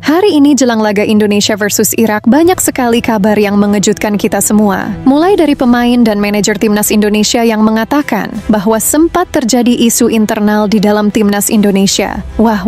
Hari ini jelang laga Indonesia versus Irak, banyak sekali kabar yang mengejutkan kita semua. Mulai dari pemain dan manajer timnas Indonesia yang mengatakan bahwa sempat terjadi isu internal di dalam timnas Indonesia. Wah.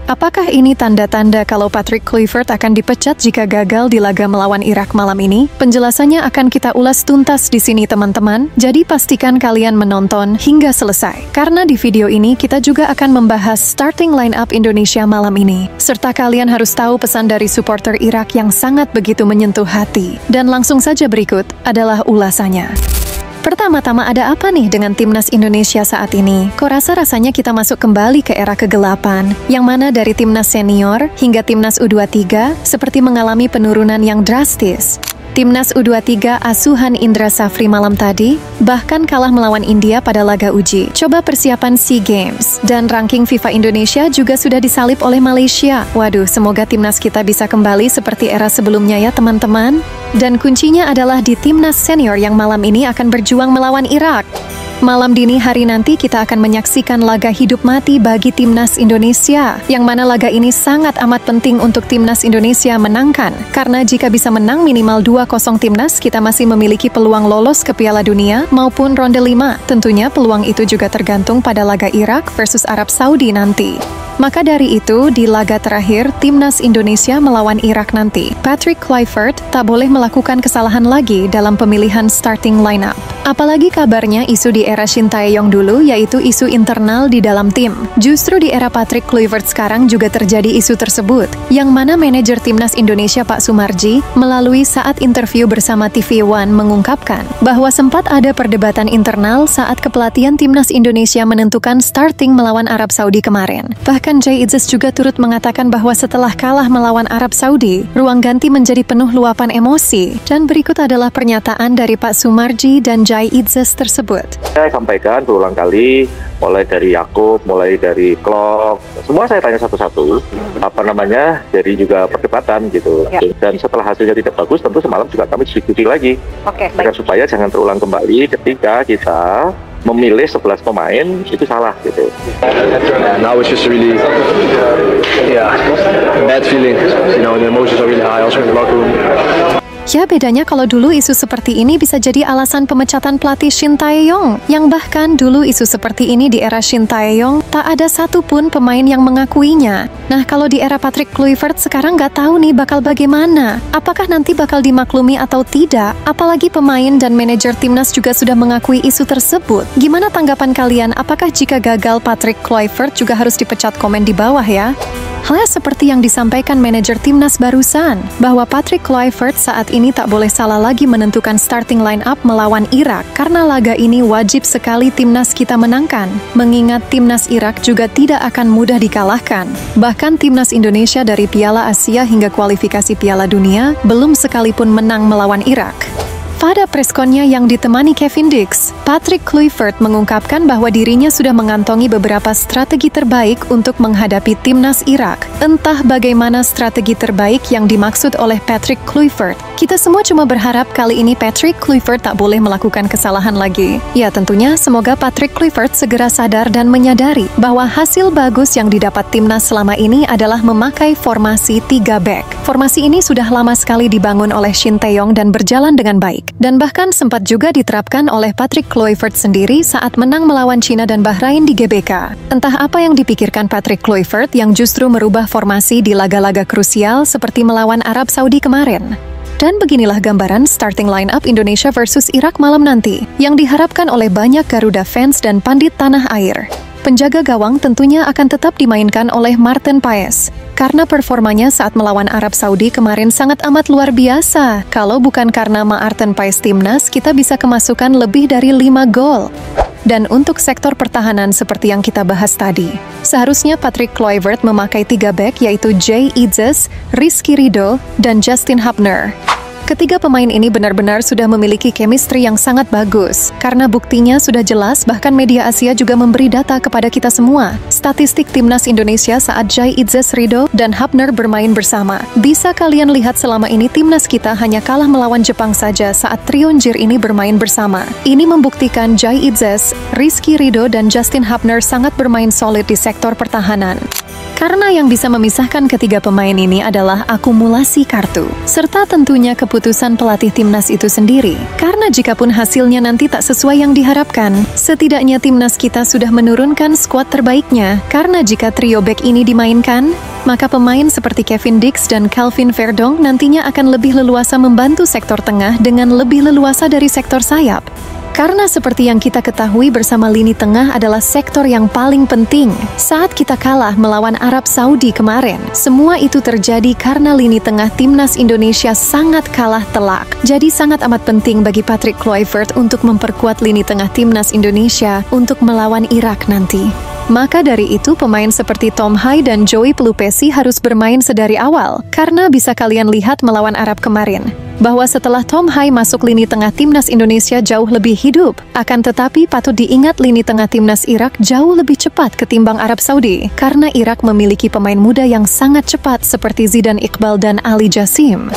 Apakah ini tanda-tanda kalau Patrick Kluivert akan dipecat jika gagal di laga melawan Irak malam ini? Penjelasannya akan kita ulas tuntas di sini teman-teman. Jadi pastikan kalian menonton hingga selesai. Karena di video ini kita juga akan membahas starting line-up Indonesia malam ini. Serta kalian harus tahu pesan dari supporter Irak yang sangat begitu menyentuh hati. Dan langsung saja berikut adalah ulasannya. Pertama-tama ada apa nih dengan timnas Indonesia saat ini? Kok rasanya kita masuk kembali ke era kegelapan, yang mana dari timnas senior hingga timnas U23 seperti mengalami penurunan yang drastis. Timnas U23 asuhan Indra Safri malam tadi bahkan kalah melawan India pada laga uji coba persiapan SEA Games. Dan ranking FIFA Indonesia juga sudah disalip oleh Malaysia. Waduh, semoga timnas kita bisa kembali seperti era sebelumnya ya teman-teman. Dan kuncinya adalah di timnas senior yang malam ini akan berjuang melawan Irak. Malam dini hari nanti kita akan menyaksikan laga hidup mati bagi timnas Indonesia, yang mana laga ini sangat amat penting untuk timnas Indonesia menangkan, karena jika bisa menang minimal 2-0 timnas, kita masih memiliki peluang lolos ke Piala Dunia maupun ronde 5. Tentunya peluang itu juga tergantung pada laga Irak versus Arab Saudi nanti. Maka dari itu, di laga terakhir timnas Indonesia melawan Irak nanti, Patrick Kluivert tak boleh melakukan kesalahan lagi dalam pemilihan starting lineup. Apalagi kabarnya isu di era Shin Tae-yong dulu, yaitu isu internal di dalam tim. Justru di era Patrick Kluivert sekarang juga terjadi isu tersebut, yang mana manajer timnas Indonesia Pak Sumarji melalui saat interview bersama TV One mengungkapkan bahwa sempat ada perdebatan internal saat kepelatihan timnas Indonesia menentukan starting melawan Arab Saudi kemarin. Bahkan Jay Itzes juga turut mengatakan bahwa setelah kalah melawan Arab Saudi, ruang ganti menjadi penuh luapan emosi. Dan berikut adalah pernyataan dari Pak Sumarji dan Jay Itzes tersebut. Saya sampaikan berulang kali, mulai dari Yakub, mulai dari Klok, semua saya tanya satu-satu, jadi juga perdebatan gitu. Ya. Dan setelah hasilnya tidak bagus, tentu semalam juga kami diskusi lagi. Agar supaya jangan terulang kembali ketika kita memilih 11 pemain itu salah gitu. Now it's just really, bad feeling. You know, the emotions are really high also in the locker room. Ya, bedanya kalau dulu isu seperti ini bisa jadi alasan pemecatan pelatih Shin Tae-yong, yang bahkan dulu isu seperti ini di era Shin Tae-yong tak ada satupun pemain yang mengakuinya. Nah, kalau di era Patrick Kluivert sekarang nggak tahu nih bakal bagaimana. Apakah nanti bakal dimaklumi atau tidak? Apalagi pemain dan manajer timnas juga sudah mengakui isu tersebut. Gimana tanggapan kalian? Apakah jika gagal Patrick Kluivert juga harus dipecat? Komen di bawah ya. Halnya seperti yang disampaikan manajer timnas barusan, bahwa Patrick Kluivert saat ini tak boleh salah lagi menentukan starting line-up melawan Irak, karena laga ini wajib sekali timnas kita menangkan, mengingat timnas Irak juga tidak akan mudah dikalahkan. Bahkan timnas Indonesia dari Piala Asia hingga kualifikasi Piala Dunia belum sekalipun menang melawan Irak. Pada preskonnya yang ditemani Kevin Dix, Patrick Kluivert mengungkapkan bahwa dirinya sudah mengantongi beberapa strategi terbaik untuk menghadapi timnas Irak. Entah bagaimana strategi terbaik yang dimaksud oleh Patrick Kluivert. Kita semua cuma berharap kali ini Patrick Kluivert tak boleh melakukan kesalahan lagi. Ya, tentunya semoga Patrick Kluivert segera sadar dan menyadari bahwa hasil bagus yang didapat timnas selama ini adalah memakai formasi 3 back. Formasi ini sudah lama sekali dibangun oleh Shin Tae-yong dan berjalan dengan baik. Dan bahkan sempat juga diterapkan oleh Patrick Kluivert sendiri saat menang melawan China dan Bahrain di GBK. Entah apa yang dipikirkan Patrick Kluivert yang justru merubah formasi di laga-laga krusial seperti melawan Arab Saudi kemarin. Dan beginilah gambaran starting line-up Indonesia versus Irak malam nanti, yang diharapkan oleh banyak Garuda fans dan pandit tanah air. Penjaga gawang tentunya akan tetap dimainkan oleh Maarten Paes, karena performanya saat melawan Arab Saudi kemarin sangat amat luar biasa. Kalau bukan karena Maarten Paes timnas, kita bisa kemasukan lebih dari 5 gol. Dan untuk sektor pertahanan seperti yang kita bahas tadi, seharusnya Patrick Kluivert memakai 3 back, yaitu Jay Itzes, Rizky Ridho, dan Justin Hubner. Ketiga pemain ini benar-benar sudah memiliki chemistry yang sangat bagus, karena buktinya sudah jelas, bahkan media Asia juga memberi data kepada kita semua. Statistik timnas Indonesia saat Jay Itzes, Ridho, dan Hubner bermain bersama. Bisa kalian lihat selama ini timnas kita hanya kalah melawan Jepang saja saat trionjir ini bermain bersama. Ini membuktikan Jay Itzes, Rizky Ridho, dan Justin Hubner sangat bermain solid di sektor pertahanan. Karena yang bisa memisahkan ketiga pemain ini adalah akumulasi kartu, serta tentunya keputusan pelatih timnas itu sendiri. Karena jikapun hasilnya nanti tak sesuai yang diharapkan, setidaknya timnas kita sudah menurunkan skuad terbaiknya. Karena jika trio back ini dimainkan, maka pemain seperti Kevin Dix dan Calvin Verdong nantinya akan lebih leluasa membantu sektor tengah dengan lebih leluasa dari sektor sayap. Karena seperti yang kita ketahui bersama, lini tengah adalah sektor yang paling penting. Saat kita kalah melawan Arab Saudi kemarin, semua itu terjadi karena lini tengah timnas Indonesia sangat kalah telak. Jadi sangat amat penting bagi Patrick Kluivert untuk memperkuat lini tengah timnas Indonesia untuk melawan Irak nanti. Maka dari itu pemain seperti Tom Hai dan Joey Pelupesi harus bermain sedari awal. Karena bisa kalian lihat melawan Arab kemarin, bahwa setelah Tom Hai masuk, lini tengah timnas Indonesia jauh lebih hidup. Akan tetapi patut diingat lini tengah timnas Irak jauh lebih cepat ketimbang Arab Saudi. Karena Irak memiliki pemain muda yang sangat cepat seperti Zidan Iqbal dan Ali Jassim.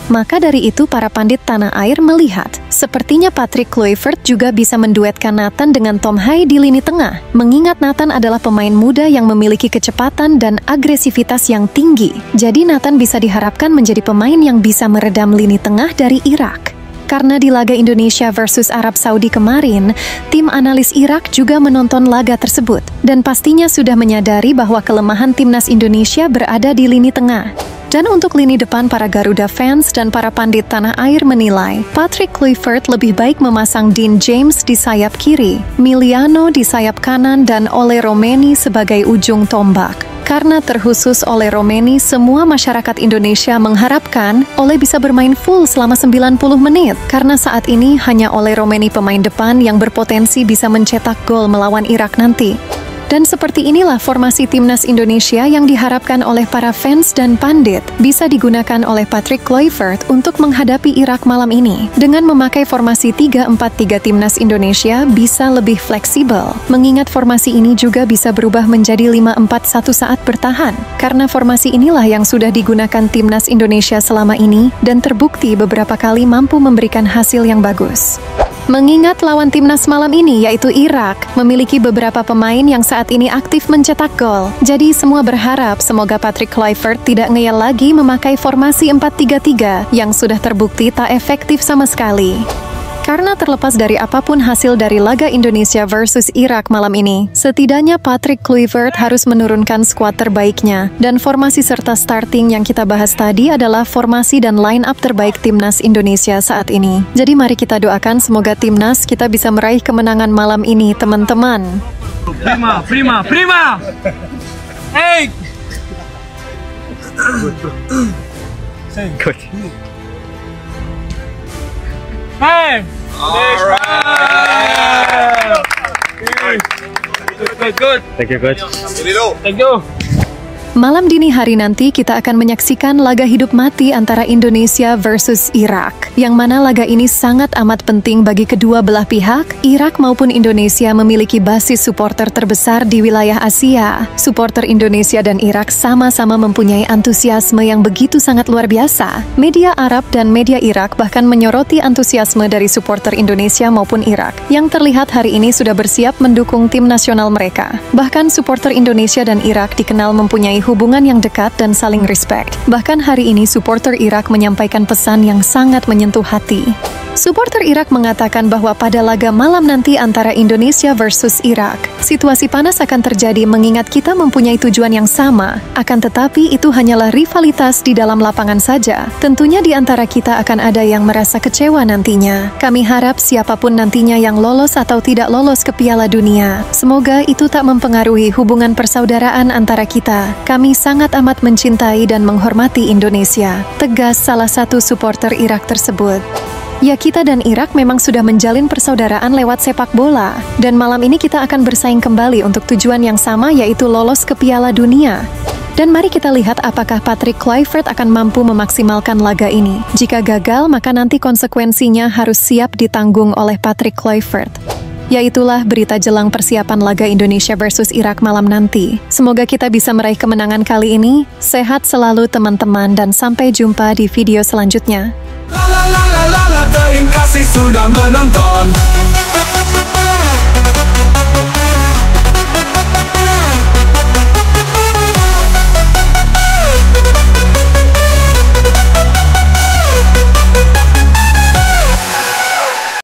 Maka dari itu para pandit tanah air melihat, sepertinya Patrick Kluivert juga bisa menduetkan Nathan dengan Tom Hai di lini tengah. Mengingat Nathan adalah pemain muda yang memiliki kecepatan dan agresivitas yang tinggi. Jadi Nathan bisa diharapkan menjadi pemain yang bisa meredam lini tengah dari Irak. Karena di laga Indonesia versus Arab Saudi kemarin, tim analis Irak juga menonton laga tersebut. Dan pastinya sudah menyadari bahwa kelemahan timnas Indonesia berada di lini tengah. Dan untuk lini depan, para Garuda fans dan para pandit tanah air menilai Patrick Kluivert lebih baik memasang Dean James di sayap kiri, Miliano di sayap kanan, dan Ole Romeni sebagai ujung tombak. Karena terkhusus Ole Romeni, semua masyarakat Indonesia mengharapkan Ole bisa bermain full selama 90 menit. Karena saat ini hanya Ole Romeni pemain depan yang berpotensi bisa mencetak gol melawan Irak nanti. Dan seperti inilah formasi timnas Indonesia yang diharapkan oleh para fans dan pandit bisa digunakan oleh Patrick Kluivert untuk menghadapi Irak malam ini. Dengan memakai formasi 3-4-3, timnas Indonesia bisa lebih fleksibel. Mengingat formasi ini juga bisa berubah menjadi 5-4-1 saat bertahan. Karena formasi inilah yang sudah digunakan timnas Indonesia selama ini dan terbukti beberapa kali mampu memberikan hasil yang bagus. Mengingat lawan timnas malam ini yaitu Irak memiliki beberapa pemain yang saat ini aktif mencetak gol. Jadi semua berharap semoga Patrick Kluivert tidak ngeyel lagi memakai formasi 4-3-3 yang sudah terbukti tak efektif sama sekali. Karena terlepas dari apapun hasil dari laga Indonesia versus Irak malam ini, setidaknya Patrick Kluivert harus menurunkan skuad terbaiknya. Dan formasi serta starting yang kita bahas tadi adalah formasi dan line up terbaik timnas Indonesia saat ini. Jadi mari kita doakan semoga timnas kita bisa meraih kemenangan malam ini, teman-teman. Prima, prima, prima! Hey! Good. Hey! Alright! Good. Thank you, coach. Thank you. Malam dini hari nanti kita akan menyaksikan laga hidup mati antara Indonesia versus Irak. Yang mana laga ini sangat amat penting bagi kedua belah pihak. Irak maupun Indonesia memiliki basis supporter terbesar di wilayah Asia. Supporter Indonesia dan Irak sama-sama mempunyai antusiasme yang begitu sangat luar biasa. Media Arab dan media Irak bahkan menyoroti antusiasme dari supporter Indonesia maupun Irak, yang terlihat hari ini sudah bersiap mendukung tim nasional mereka. Bahkan supporter Indonesia dan Irak dikenal mempunyai hubungan yang dekat dan saling respect. Bahkan hari ini supporter Irak menyampaikan pesan yang sangat menyentuh hati. Supporter Irak mengatakan bahwa pada laga malam nanti antara Indonesia versus Irak, situasi panas akan terjadi mengingat kita mempunyai tujuan yang sama. Akan tetapi itu hanyalah rivalitas di dalam lapangan saja. Tentunya di antara kita akan ada yang merasa kecewa nantinya. Kami harap siapapun nantinya yang lolos atau tidak lolos ke Piala Dunia, semoga itu tak mempengaruhi hubungan persaudaraan antara kita. Kami sangat amat mencintai dan menghormati Indonesia, tegas salah satu supporter Irak tersebut. Ya, kita dan Irak memang sudah menjalin persaudaraan lewat sepak bola. Dan malam ini kita akan bersaing kembali untuk tujuan yang sama, yaitu lolos ke Piala Dunia. Dan mari kita lihat apakah Patrick Kluivert akan mampu memaksimalkan laga ini. Jika gagal, maka nanti konsekuensinya harus siap ditanggung oleh Patrick Kluivert. Yaitulah berita jelang persiapan laga Indonesia versus Irak malam nanti. Semoga kita bisa meraih kemenangan kali ini. Sehat selalu teman-teman dan sampai jumpa di video selanjutnya. Terima kasih sudah menonton.